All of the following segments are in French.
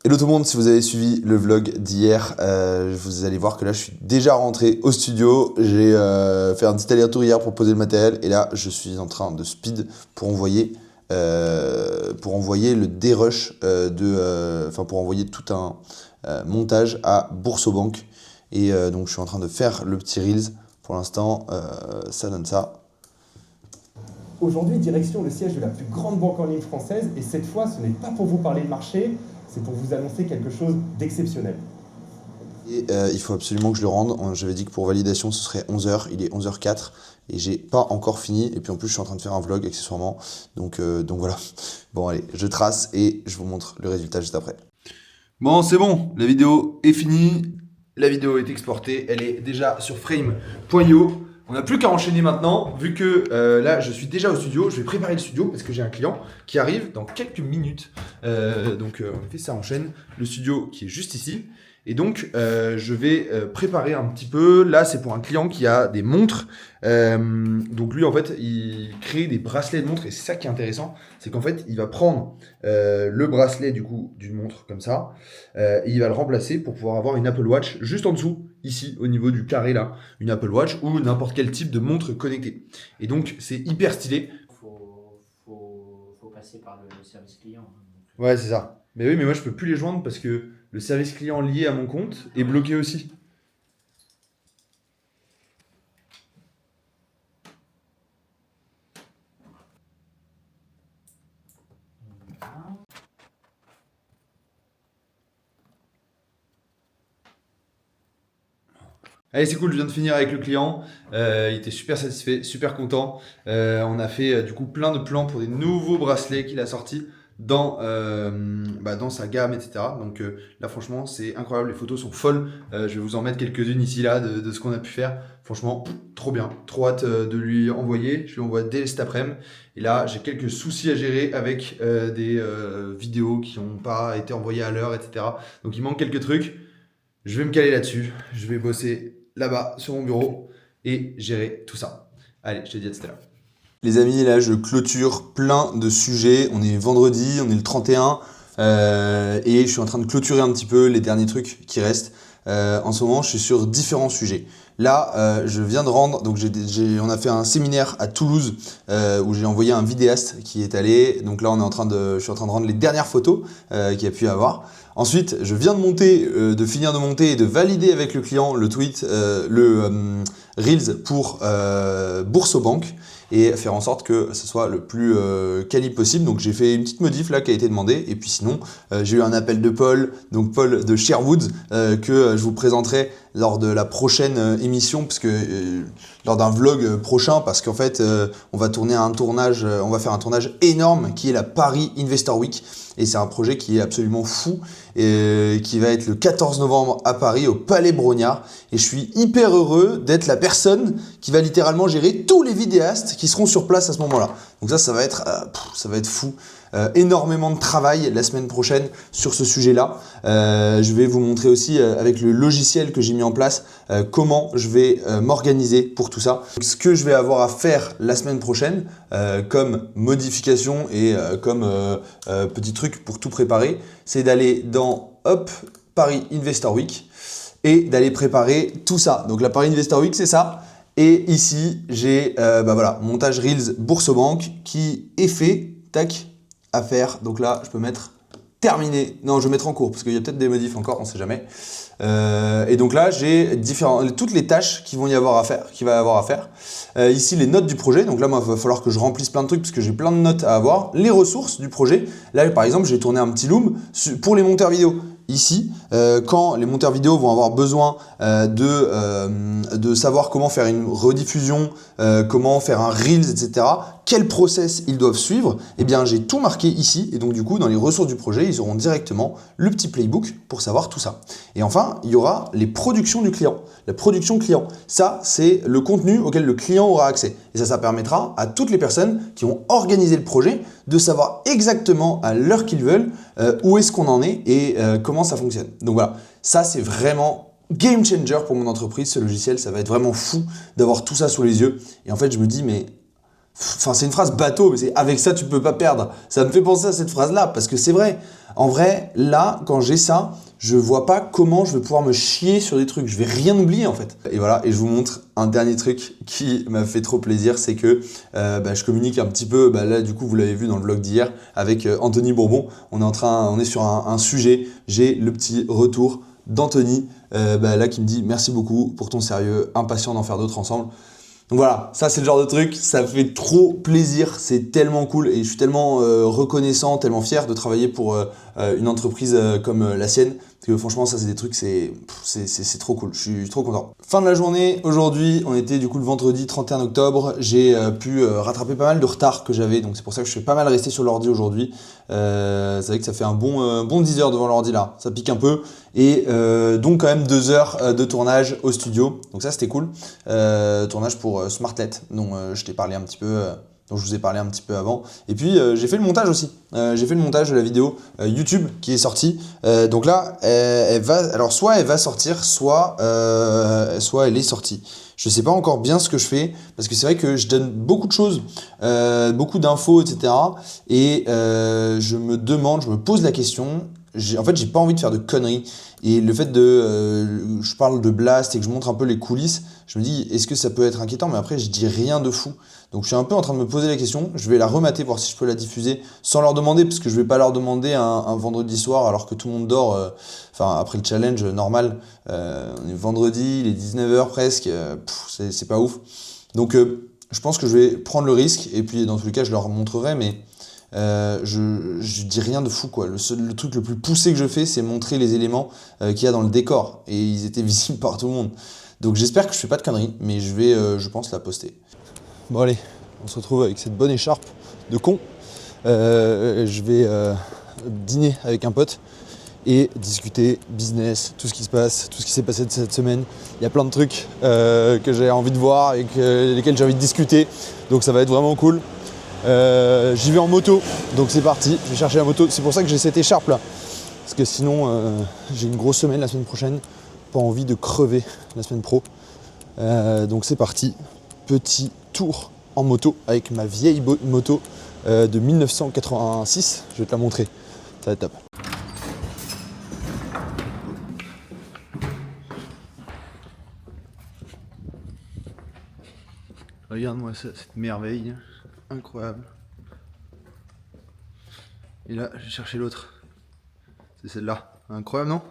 Hello tout le monde, si vous avez suivi le vlog d'hier, vous allez voir que là je suis déjà rentré au studio. J'ai fait un petit aller-retour hier pour poser le matériel et là je suis en train de speed pour envoyer le dérush pour envoyer tout un montage à Boursorama. Et donc je suis en train de faire le petit Reels. Pour l'instant, ça donne ça. Aujourd'hui, direction le siège de la plus grande banque en ligne française, et cette fois, ce n'est pas pour vous parler de marché, c'est pour vous annoncer quelque chose d'exceptionnel. Et il faut absolument que je le rende. J'avais dit que pour validation, ce serait 11h, il est 11h04 et j'ai pas encore fini. Et puis en plus, je suis en train de faire un vlog accessoirement. Donc voilà. Bon, allez, je trace et je vous montre le résultat juste après. Bon, c'est bon, la vidéo est finie. La vidéo est exportée, elle est déjà sur frame.io. On n'a plus qu'à enchaîner maintenant, vu que là, je suis déjà au studio. Je vais préparer le studio parce que j'ai un client qui arrive dans quelques minutes. Donc, on fait ça, enchaîne. Le studio qui est juste ici. Et donc, je vais préparer un petit peu. Là, c'est pour un client qui a des montres. Donc, lui, en fait, il crée des bracelets de montres. Et c'est ça qui est intéressant. C'est qu'en fait, il va prendre le bracelet, du coup, d'une montre comme ça. Et il va le remplacer pour pouvoir avoir une Apple Watch juste en dessous, ici, au niveau du carré, là. Une Apple Watch ou n'importe quel type de montre connectée. Et donc, c'est hyper stylé. Faut passer par le service client. Ouais, c'est ça. Mais oui, mais moi, je peux plus les joindre parce que le service client lié à mon compte est bloqué aussi. Allez, c'est cool, je viens de finir avec le client. Il était super satisfait, super content. On a fait du coup plein de plans pour des nouveaux bracelets qu'il a sortis dans sa gamme, etc. Donc là, franchement, c'est incroyable. Les photos sont folles. Je vais vous en mettre quelques-unes ici, là, de ce qu'on a pu faire. Franchement, trop bien. Trop hâte de lui envoyer. Je lui envoie dès cet après-midi. Et là, j'ai quelques soucis à gérer avec des vidéos qui n'ont pas été envoyées à l'heure, etc. Donc il manque quelques trucs. Je vais me caler là-dessus. Je vais bosser là-bas sur mon bureau et gérer tout ça. Allez, je te dis à tout à l'heure. Les amis, là, je clôture plein de sujets. On est vendredi, on est le 31 et je suis en train de clôturer un petit peu les derniers trucs qui restent. En ce moment, je suis sur différents sujets. Là, je viens de rendre, donc on a fait un séminaire à Toulouse où j'ai envoyé un vidéaste qui est allé. Donc là, je suis en train de rendre les dernières photos qu'il y a pu y avoir. Ensuite, je viens de finir de monter et de valider avec le client le tweet, Reels pour Boursorama et faire en sorte que ce soit le plus quali possible. Donc j'ai fait une petite modif là qui a été demandée et puis sinon j'ai eu un appel de Paul, donc Paul de Sherwood que je vous présenterai lors de la prochaine émission parce que lors d'un vlog prochain parce qu'en fait on va faire un tournage énorme qui est la Paris Investor Week. Et c'est un projet qui est absolument fou et qui va être le 14 novembre à Paris au Palais Brognard. Et je suis hyper heureux d'être la personne qui va littéralement gérer tous les vidéastes qui seront sur place à ce moment-là. Donc ça va être fou. Énormément de travail la semaine prochaine sur ce sujet-là. Je vais vous montrer aussi avec le logiciel que j'ai mis en place comment je vais m'organiser pour tout ça. Donc, ce que je vais avoir à faire la semaine prochaine comme modification et comme petit truc pour tout préparer, c'est d'aller dans Paris Investor Week et d'aller préparer tout ça. Donc la Paris Investor Week, c'est ça. Et ici, j'ai montage Reels Boursorama qui est fait. Tac. À faire. Donc là, je peux mettre terminé. Non, je vais mettre en cours parce qu'il y a peut-être des modifs encore, on ne sait jamais. Et donc là, j'ai toutes les tâches qu'il va y avoir à faire. Ici, les notes du projet. Donc là, moi, il va falloir que je remplisse plein de trucs parce que j'ai plein de notes à avoir. Les ressources du projet. Là, par exemple, j'ai tourné un petit loom pour les monteurs vidéo. Ici, quand les monteurs vidéo vont avoir besoin de savoir comment faire une rediffusion, comment faire un Reels, etc., quel process ils doivent suivre, eh bien j'ai tout marqué ici et donc du coup dans les ressources du projet, ils auront directement le petit playbook pour savoir tout ça. Et enfin, il y aura les productions du client, la production client. Ça, c'est le contenu auquel le client aura accès. Et ça permettra à toutes les personnes qui ont organisé le projet de savoir exactement à l'heure qu'ils veulent où est-ce qu'on en est et comment ça fonctionne. Donc voilà, ça c'est vraiment game changer pour mon entreprise, ce logiciel. Ça va être vraiment fou d'avoir tout ça sous les yeux. Et en fait, je me dis, mais Enfin, c'est une phrase bateau, mais c'est avec ça, tu peux pas perdre. Ça me fait penser à cette phrase-là, parce que c'est vrai. En vrai, là, quand j'ai ça, je vois pas comment je vais pouvoir me chier sur des trucs. Je vais rien oublier, en fait. Et voilà, et je vous montre un dernier truc qui m'a fait trop plaisir, c'est que je communique un petit peu, là, du coup, vous l'avez vu dans le vlog d'hier, avec Anthony Bourbon. On est sur un sujet. J'ai le petit retour d'Anthony, là, qui me dit « Merci beaucoup pour ton sérieux, impatient d'en faire d'autres ensemble ». Donc voilà, ça c'est le genre de truc, ça fait trop plaisir, c'est tellement cool et je suis tellement reconnaissant, tellement fier de travailler pour une entreprise comme la sienne. Parce que franchement ça c'est des trucs, c'est trop cool, je suis trop content. Fin de la journée, aujourd'hui on était du coup le vendredi 31 octobre, j'ai pu rattraper pas mal de retard que j'avais, donc c'est pour ça que je suis pas mal resté sur l'ordi aujourd'hui. C'est vrai que ça fait un bon 10 heures devant l'ordi là, ça pique un peu. Et donc quand même 2 heures de tournage au studio, donc ça c'était cool. Tournage pour Smartlet, dont je t'ai parlé un petit peu, dont je vous ai parlé un petit peu avant. Et puis j'ai fait le montage aussi. J'ai fait le montage de la vidéo YouTube qui est sortie. Donc là, soit elle va sortir, soit elle est sortie. Je sais pas encore bien ce que je fais, parce que c'est vrai que je donne beaucoup de choses, beaucoup d'infos, etc. Et je me pose la question. En fait, j'ai pas envie de faire de conneries. Et le fait je parle de Blast et que je montre un peu les coulisses, je me dis, est-ce que ça peut être inquiétant? Mais après, je dis rien de fou. Donc, je suis un peu en train de me poser la question. Je vais la remater, voir si je peux la diffuser sans leur demander, parce que je vais pas leur demander un vendredi soir alors que tout le monde dort. Après le challenge normal, on est vendredi, il est 19h presque. C'est pas ouf. Donc, je pense que je vais prendre le risque. Et puis, dans tous les cas, je leur montrerai, mais je dis rien de fou quoi. Le truc le plus poussé que je fais, c'est montrer les éléments qu'il y a dans le décor, et ils étaient visibles par tout le monde. Donc j'espère que je fais pas de conneries, mais je vais je pense la poster. Bon allez, on se retrouve avec cette bonne écharpe de con. Je vais dîner avec un pote et discuter business, tout ce qui se passe, tout ce qui s'est passé cette semaine. Il y a plein de trucs que j'ai envie de voir et lesquels j'ai envie de discuter, donc ça va être vraiment cool. J'y vais en moto, donc c'est parti, je vais chercher la moto. C'est pour ça que j'ai cette écharpe là, parce que sinon j'ai une grosse semaine la semaine prochaine, pas envie de crever la semaine pro. Donc c'est parti, petit tour en moto avec ma vieille moto de 1986, je vais te la montrer, ça va être top. Regarde-moi ça, cette merveille. Incroyable. Et là, j'ai cherché l'autre. C'est celle-là. Incroyable, non?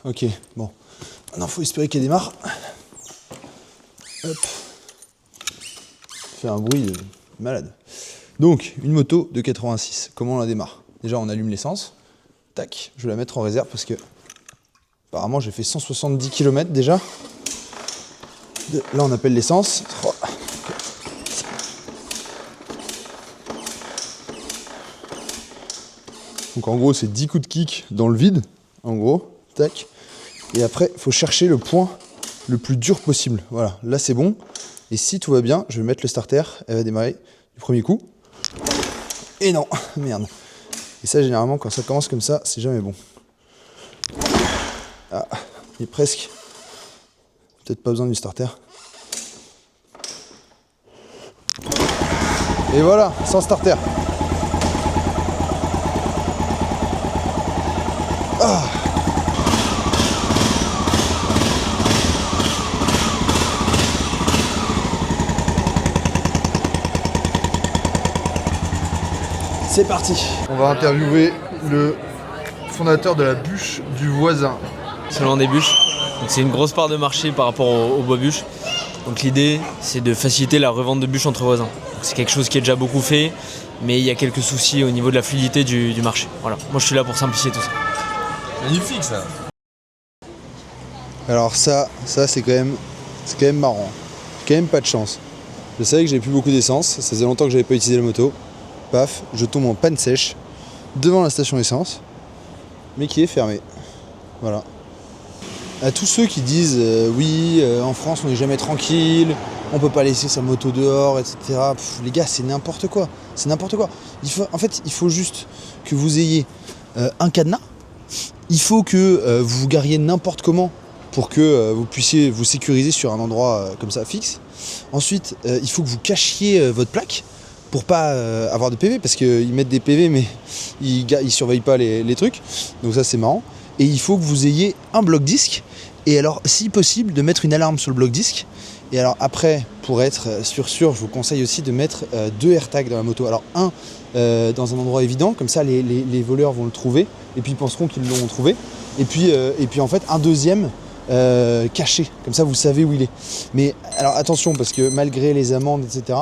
Ok, bon. Maintenant, faut espérer qu'elle démarre. Hop. Fait un bruit de malade. Donc, une moto de 86. Comment on la démarre? Déjà, on allume l'essence. Tac, je vais la mettre en réserve parce que apparemment j'ai fait 170 km déjà. Là on appelle l'essence. Donc en gros c'est 10 coups de kick dans le vide. En gros, tac. Et après il faut chercher le point le plus dur possible. Voilà, là c'est bon. Et si tout va bien, je vais mettre le starter. Elle va démarrer du premier coup. Et non, merde. Et ça généralement quand ça commence comme ça, c'est jamais bon. Ah, il est presque. Peut-être pas besoin du starter. Et voilà, sans starter. Ah. C'est parti. On va interviewer le fondateur de la bûche du voisin. Selon des bûches. Donc c'est une grosse part de marché par rapport aux bois bûches. Donc l'idée c'est de faciliter la revente de bûches entre voisins. Donc c'est quelque chose qui est déjà beaucoup fait, mais il y a quelques soucis au niveau de la fluidité du marché. Voilà. Moi je suis là pour simplifier tout ça. Magnifique ça. Alors ça c'est quand même marrant. J'ai quand même pas de chance. Je savais que j'avais plus beaucoup d'essence, ça faisait longtemps que j'avais pas utilisé la moto. Paf, je tombe en panne sèche devant la station essence, mais qui est fermée. Voilà. À tous ceux qui disent oui, en France on n'est jamais tranquille, on peut pas laisser sa moto dehors, etc. Les gars, c'est n'importe quoi. C'est n'importe quoi. Il faut juste que vous ayez un cadenas Il faut que vous vous gariez n'importe comment pour que vous puissiez vous sécuriser sur un endroit comme ça fixe. Ensuite, il faut que vous cachiez votre plaque pour pas avoir de PV, parce qu'ils mettent des PV mais ils surveillent pas les trucs. Donc ça c'est marrant. Et il faut que vous ayez un bloc disque. Et alors, si possible, de mettre une alarme sur le bloc disque. Et alors après, pour être sûr, je vous conseille aussi de mettre 2 AirTags dans la moto. Alors un dans un endroit évident, comme ça les voleurs vont le trouver et puis ils penseront qu'ils l'ont trouvé. Et puis en fait un deuxième caché, comme ça vous savez où il est. Mais alors attention, parce que malgré les amendes, etc.,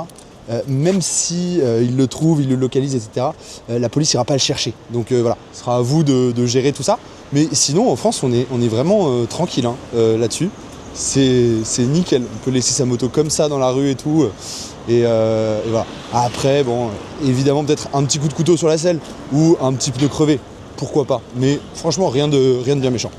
même si ils le trouvent, ils le localisent, etc., la police ira pas le chercher. Donc voilà, ce sera à vous de gérer tout ça. Mais sinon en France on est vraiment tranquille là-dessus. C'est nickel, on peut laisser sa moto comme ça dans la rue et tout. Et voilà. Après, bon, évidemment peut-être un petit coup de couteau sur la selle ou un petit pneu crevé, pourquoi pas. Mais franchement rien de bien méchant.